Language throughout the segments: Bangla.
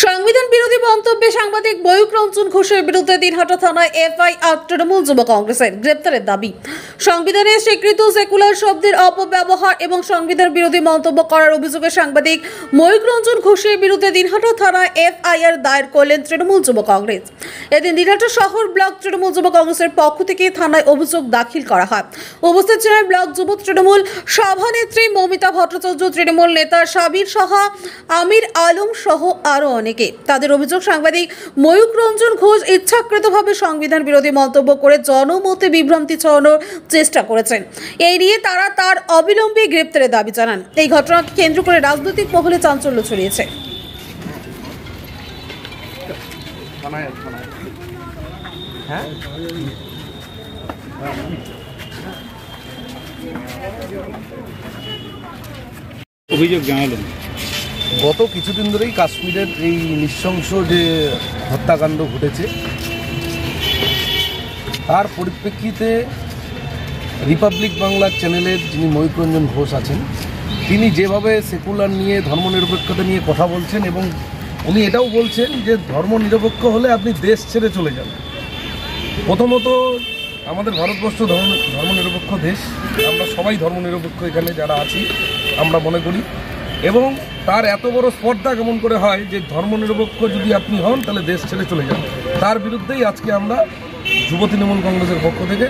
সংবিধান বিরোধী মন্তব্যে সাংবাদিক ময়ূক রঞ্জন ঘোষের বিরুদ্ধে দিনহাটা থানায় এফআইআর। তৃণমূল যুব কংগ্রেসের গ্রেপ্তারের দাবি। সংবিধানের স্বীকৃত সেকুলার শব্দের অপব্যবহার এবং সংবিধান বিরোধী মন্তব্য করার অভিযোগে সাংবাদিক ময়ূক রঞ্জন ঘোষের বিরুদ্ধে দিনহাটা থানায় এফআইআর দায়ের করলেন তৃণমূল যুব কংগ্রেস। এদিন দিনহাটা শহর ব্লক তৃণমূল যুব কংগ্রেসের পক্ষ থেকে থানায় অভিযোগ দাখিল করা হয়। উপস্থিত ছিলেন ব্লক যুব তৃণমূল সভানেত্রী মমিতা ভট্টাচার্য, তৃণমূল নেতা সাবির সাহা, আমির আলম সহ আরো অনেকে। তাদের অভিযোগ, সাংবাদিক ময়ূক রঞ্জন ঘোষ ইচ্ছাকৃতভাবে সংবিধান বিরোধী মন্তব্য করে জনমতে বিভ্রান্তি ছড়ানোর চেষ্টা করেছেন। এই নিয়ে তারা তার অবিলম্বে গ্রেপ্তারের দাবি জানান। এই ঘটনাকে কেন্দ্র করে রাজনৈতিক মহলে চাঞ্চল্য ছড়িয়েছে। অভিযোগ জানালেন গত কিছুদিন ধরেই কাশ্মীরের এই নৃশংস যে হত্যাকাণ্ড ঘটেছে, তার পরিপ্রেক্ষিতে রিপাবলিক বাংলার চ্যানেলের যিনি ময়ূক রঞ্জন ঘোষ আছেন, তিনি যেভাবে সেকুলার নিয়ে ধর্মনিরপেক্ষতা নিয়ে কথা বলছেন এবং উনি এটাও বলছেন যে ধর্মনিরপেক্ষ হলে আপনি দেশ ছেড়ে চলে যান। প্রথমত আমাদের ভারতবর্ষ ধর্মনিরপেক্ষ দেশ, আমরা সবাই ধর্মনিরপেক্ষ এখানে যারা আছি আমরা মনে করি, এবং তার এত বড় স্পর্ধা কেমন করে হয় যে ধর্মনিরপেক্ষ যদি আপনি হন তাহলে দেশ ছেড়ে চলে যান। তার বিরুদ্ধেই আজকে আমরা যুব তৃণমূল কংগ্রেসের পক্ষ থেকে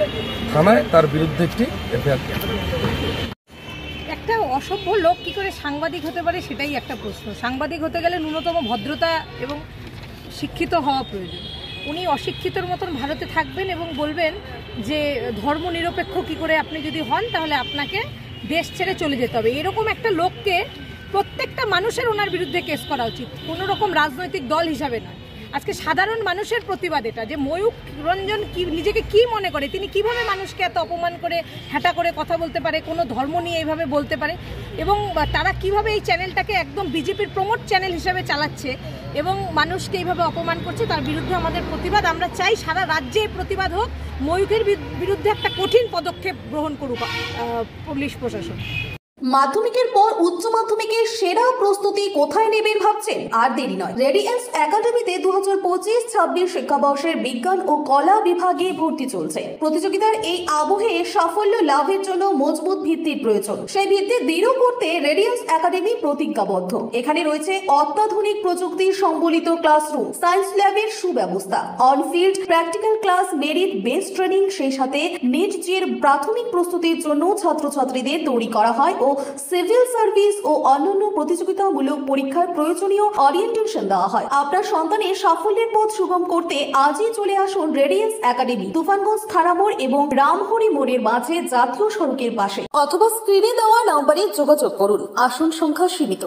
থানায় তার বিরুদ্ধে একটি এফআইআর। একটা অসভ্য লোক কী করে সাংবাদিক হতে পারে সেটাই একটা প্রশ্ন। সাংবাদিক হতে গেলে ন্যূনতম ভদ্রতা এবং শিক্ষিত হওয়া প্রয়োজন। উনি অশিক্ষিতর মতন ভারতে থাকবেন এবং বলবেন যে ধর্মনিরপেক্ষ কী করে আপনি যদি হন তাহলে আপনাকে দেশ ছেড়ে চলে যেতে হবে। এরকম একটা লোককে প্রত্যেকটা মানুষের ওনার বিরুদ্ধে কেস করা উচিত, কোনো রকম রাজনৈতিক দল হিসাবে না। আজকে সাধারণ মানুষের প্রতিবাদ এটা, যে ময়ূক রঞ্জন নিজেকে কি মনে করে, তিনি কিভাবে মানুষকে এত অপমান করে হ্যাটা করে কথা বলতে পারে, কোনো ধর্ম নিয়ে এইভাবে বলতে পারে, এবং তারা কিভাবে এই চ্যানেলটাকে একদম বিজেপির প্রমোট চ্যানেল হিসাবে চালাচ্ছে এবং মানুষকে এইভাবে অপমান করছে, তার বিরুদ্ধে আমাদের প্রতিবাদ। আমরা চাই সারা রাজ্যে প্রতিবাদ হোক, ময়ূকের বিরুদ্ধে একটা কঠিন পদক্ষেপ গ্রহণ করুক পুলিশ প্রশাসন। মাধ্যমিকের পর উচ্চ মাধ্যমিকের সেরা প্রস্তুতি কোথায় নেবেন ভাবছেন? আর দেরি নয়, রেডিয়েন্স একাডেমিতে 2025-26 শিক্ষাবর্ষের বিজ্ঞান ও কলা বিভাগে ভর্তি চলছে। প্রতিযোগিতার এই আবহে সাফল্য লাভের জন্য মজবুত ভিত্তির প্রয়োজন। সেই ভিত্তি দৃঢ় করতে রেডিয়েন্স একাডেমি প্রতিজ্ঞাবদ্ধ। এখানে রয়েছে অত্যাধুনিক প্রযুক্তি সম্বলিত ক্লাসরুম, সায়েন্স ল্যাবের সুব্যবস্থা, on-field practical class, merit base training, সেই সাথে নেট জের প্রাথমিক প্রস্তুতির জন্য ছাত্রছাত্রীদের তৈরি করা হয় ও সিভিল সার্ভিস ও অন্যান্য প্রতিযোগিতামূলক পরীক্ষার প্রয়োজনীয় অরিয়েন্টেশন দেওয়া হয়। আপনার সন্তানের সাফল্যের পথ সুগম করতে আজই চলে আসুন রেডিয়েন্স একাডেমি, তুফানগঞ্জ থানামোড় এবং রামহরি মোড়ের মাঝে জাতীয় সড়কের পাশে, অথবা স্ক্রিনে দেওয়া নম্বরে যোগাযোগ করুন। আসন সংখ্যা সীমিত।